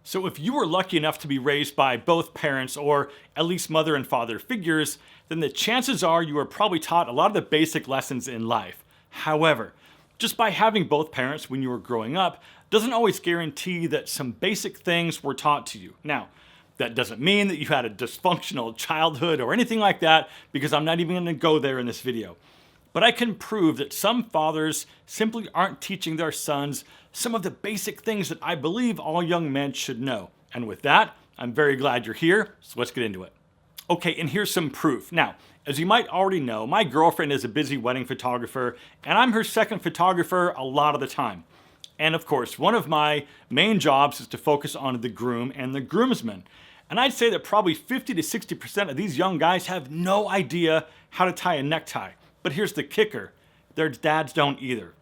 So if you were lucky enough to be raised by both parents or at least mother and father figures, then the chances are you were probably taught a lot of the basic lessons in life. However, just by having both parents when you were growing up doesn't always guarantee that some basic things were taught to you. Now, that doesn't mean that you had a dysfunctional childhood or anything like that, because I'm not even going to go there in this video. But I can prove that some fathers simply aren't teaching their sons some of the basic things that I believe all young men should know. And with that, I'm very glad you're here, so let's get into it. Okay, and here's some proof. Now, as you might already know, my girlfriend is a busy wedding photographer, and I'm her second photographer a lot of the time. And of course, one of my main jobs is to focus on the groom and the groomsmen. And I'd say that probably 50 to 60% of these young guys have no idea how to tie a necktie. But here's the kicker, their dads don't either.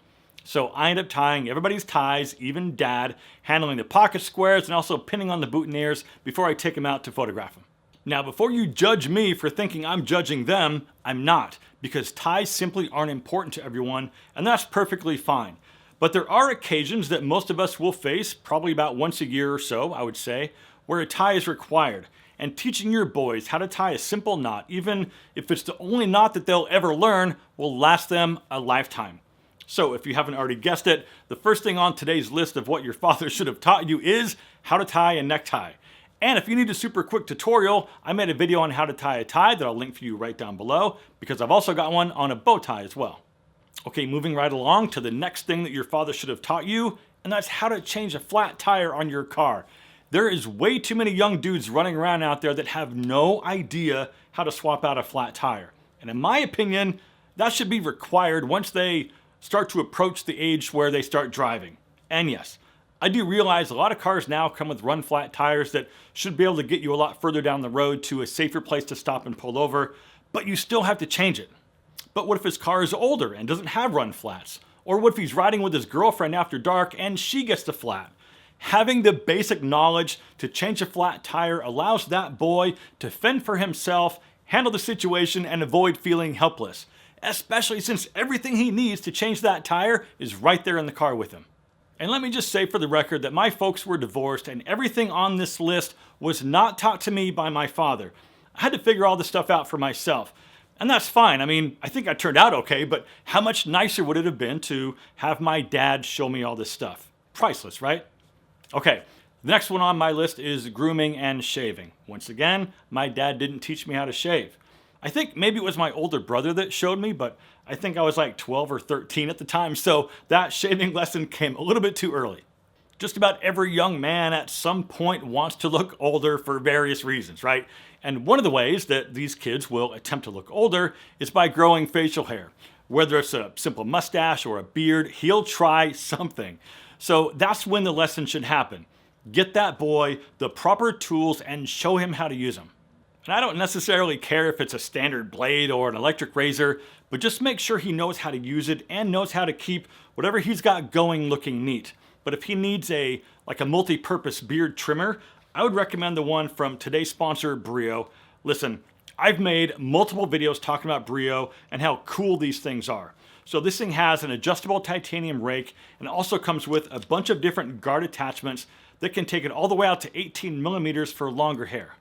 So I end up tying everybody's ties, even dad, handling the pocket squares and also pinning on the boutonnieres before I take them out to photograph them. Now, before you judge me for thinking I'm judging them, I'm not, because ties simply aren't important to everyone, and that's perfectly fine. But there are occasions that most of us will face, probably about once a year or so, I would say, where a tie is required. And teaching your boys how to tie a simple knot, even if it's the only knot that they'll ever learn, will last them a lifetime. So if you haven't already guessed it, the first thing on today's list of what your father should have taught you is how to tie a necktie. And if you need a super quick tutorial, I made a video on how to tie a tie that I'll link for you right down below, because I've also got one on a bow tie as well. Okay, moving right along to the next thing that your father should have taught you, and that's how to change a flat tire on your car. There is way too many young dudes running around out there that have no idea how to swap out a flat tire. And in my opinion, that should be required once they start to approach the age where they start driving. And yes, I do realize a lot of cars now come with run flat tires that should be able to get you a lot further down the road to a safer place to stop and pull over, but you still have to change it. But what if his car is older and doesn't have run flats? Or what if he's riding with his girlfriend after dark and she gets the flat? Having the basic knowledge to change a flat tire allows that boy to fend for himself, handle the situation, and avoid feeling helpless, especially since everything he needs to change that tire is right there in the car with him. And let me just say for the record that my folks were divorced and everything on this list was not taught to me by my father. I had to figure all this stuff out for myself. And that's fine. I mean, I think I turned out okay, but how much nicer would it have been to have my dad show me all this stuff? Priceless, right? Okay, the next one on my list is grooming and shaving. Once again, my dad didn't teach me how to shave. I think maybe it was my older brother that showed me, but I think I was like 12 or 13 at the time, so that shaving lesson came a little bit too early. Just about every young man at some point wants to look older for various reasons, right? And one of the ways that these kids will attempt to look older is by growing facial hair. Whether it's a simple mustache or a beard, he'll try something. So that's when the lesson should happen. Get that boy the proper tools and show him how to use them. And I don't necessarily care if it's a standard blade or an electric razor, but just make sure he knows how to use it and knows how to keep whatever he's got going looking neat. But if he needs a multi-purpose beard trimmer, I would recommend the one from today's sponsor, Brio. Listen, I've made multiple videos talking about Brio and how cool these things are. So this thing has an adjustable titanium rake and also comes with a bunch of different guard attachments that can take it all the way out to 18 millimeters for longer hair.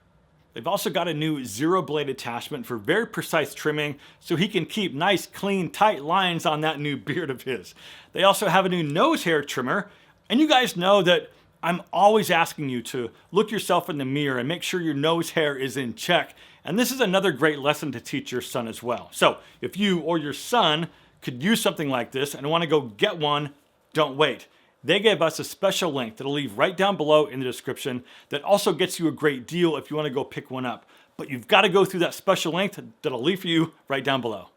They've also got a new zero blade attachment for very precise trimming so he can keep nice, clean, tight lines on that new beard of his. They also have a new nose hair trimmer, and you guys know that I'm always asking you to look yourself in the mirror and make sure your nose hair is in check. And this is another great lesson to teach your son as well. So if you or your son could use something like this and want to go get one, don't wait. They gave us a special link that I'll leave right down below in the description that also gets you a great deal if you want to go pick one up. But you've got to go through that special link that I'll leave for you right down below.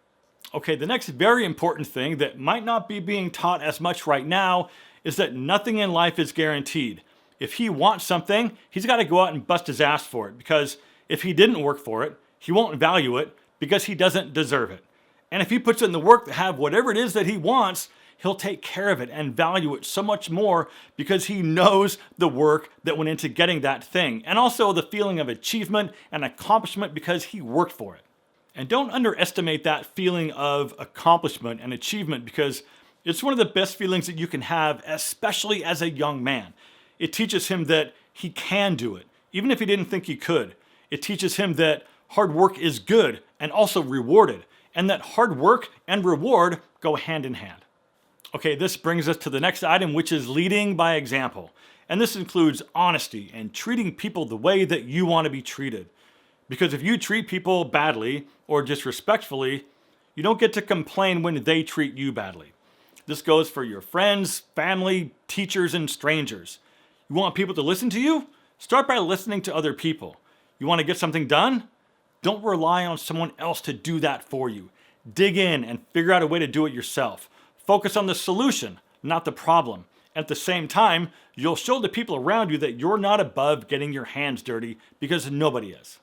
Okay, the next very important thing that might not be being taught as much right now is that nothing in life is guaranteed. If he wants something, he's got to go out and bust his ass for it, because if he didn't work for it, he won't value it because he doesn't deserve it. And if he puts in the work to have whatever it is that he wants, he'll take care of it and value it so much more because he knows the work that went into getting that thing, and also the feeling of achievement and accomplishment because he worked for it. And don't underestimate that feeling of accomplishment and achievement, because it's one of the best feelings that you can have, especially as a young man. It teaches him that he can do it, even if he didn't think he could. It teaches him that hard work is good and also rewarded, and that hard work and reward go hand in hand. Okay, this brings us to the next item, which is leading by example. And this includes honesty and treating people the way that you want to be treated. Because if you treat people badly or disrespectfully, you don't get to complain when they treat you badly. This goes for your friends, family, teachers, and strangers. You want people to listen to you? Start by listening to other people. You want to get something done? Don't rely on someone else to do that for you. Dig in and figure out a way to do it yourself. Focus on the solution, not the problem. At the same time, you'll show the people around you that you're not above getting your hands dirty, because nobody is.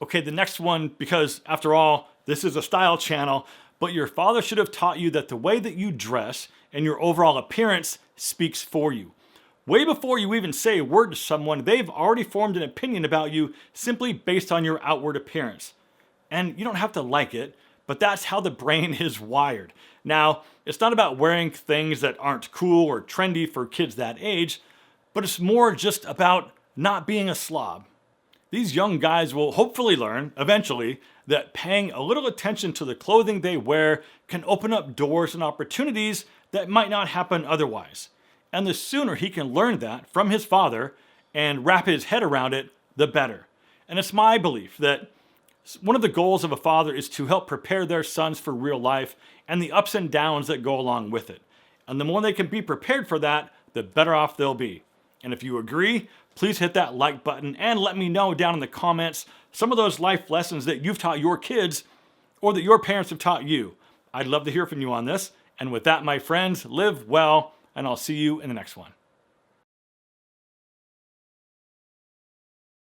Okay, the next one, because after all, this is a style channel, but your father should have taught you that the way that you dress and your overall appearance speaks for you. Way before you even say a word to someone, they've already formed an opinion about you simply based on your outward appearance. And you don't have to like it, but that's how the brain is wired. Now, it's not about wearing things that aren't cool or trendy for kids that age, but it's more just about not being a slob. These young guys will hopefully learn, eventually, that paying a little attention to the clothing they wear can open up doors and opportunities that might not happen otherwise. And the sooner he can learn that from his father and wrap his head around it, the better. And it's my belief that one of the goals of a father is to help prepare their sons for real life and the ups and downs that go along with it. And the more they can be prepared for that, the better off they'll be. And if you agree, please hit that like button and let me know down in the comments some of those life lessons that you've taught your kids or that your parents have taught you. I'd love to hear from you on this. And with that, my friends, live well, and I'll see you in the next one.